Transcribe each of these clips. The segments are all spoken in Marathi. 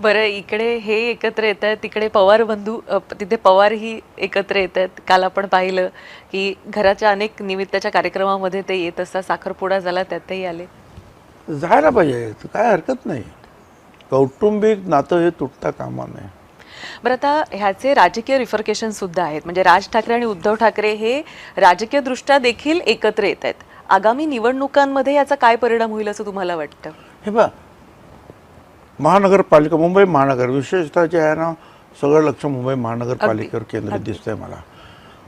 बरं, इकडे हे एकत्र येत आहेत, तिकडे पवार बंधू तिथे पवारही एकत्र येत आहेत. काल आपण पाहिलं की घराच्या अनेक निमित्ताच्या कार्यक्रमामध्ये ते येत असतात. साखरपुडा झाला त्यातही आले. जायला पाहिजे, तर काय हरकत नाही. कौटुंबिक नातं हे तुटता कामा नये. बरं, आता ह्याचे राजकीय रिफर्केशन सुद्धा आहेत. म्हणजे राज ठाकरे आणि उद्धव ठाकरे हे राजकीयदृष्ट्या देखील एकत्र येत आहेत. आगामी निवडणुकांमध्ये याचा काय परिणाम होईल असं तुम्हाला वाटतं? हे बघ, महानगरपालिका, मुंबई महानगर विशेषतः जे आहे ना, सगळं लक्ष मुंबई महानगरपालिकेवर केंद्रित दिसतंय मला.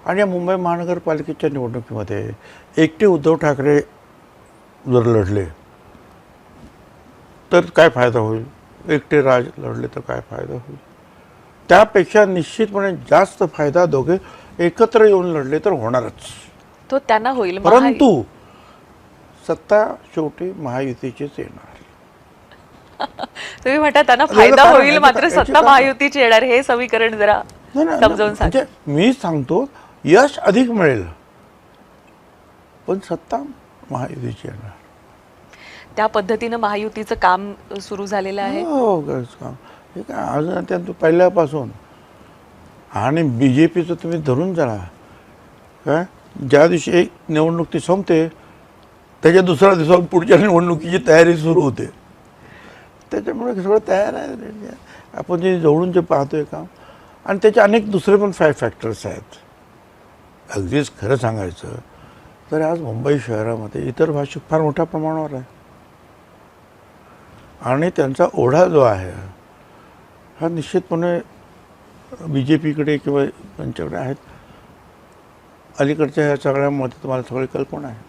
आणि या मुंबई महानगरपालिकेच्या निवडणुकीमध्ये एकटे उद्धव ठाकरे जर लढले तर काय फायदा होईल, एकटे राज लढले तर काय फायदा होईल. त्यापेक्षा निश्चितपणे जास्त फायदा दोघे एकत्र येऊन लढले तर होणारच. तो त्यांना होईल. परंतु सत्ता शेवटी महायुतीचीच येणार. तुम्ही म्हणता त्यांना फायदा होईल, मात्र सत्ता महायुतीची येणार. हे समीकरण जरा समजावून सांगा. म्हणजे मी सांगतो, यश अधिक मिळेल पण सत्ता महायुतीची येणार. त्या पद्धतीनं महायुतीचं काम सुरू झालेलं आहे. हो, हे काय अजून त्यांचं पहिल्यापासून. आणि BJPचं तुम्ही धरून जा, काय ज्या दिवशी एक निवडणूक ती संपते त्याच्या दुसऱ्या दिवसावर पुढच्या निवडणुकीची तयारी सुरू होते. त्याच्यामुळे सगळं तयार आहे. आपण जे जवळून जे पाहतोय काम, आणि त्याचे अनेक दुसरे पण फॅक्टर्स आहेत. अगदीच खरं सांगायचं तर आज मुंबई शहरामध्ये इतर भाषिक फार मोठ्या प्रमाणावर आहे. आणि त्यांचा ओढा जो आहे हा निश्चितपणे BJPकडे किंवा त्यांच्याकडे आहेत. अलीकडच्या ह्या सगळ्यामध्ये तुम्हाला सगळी कल्पना आहे.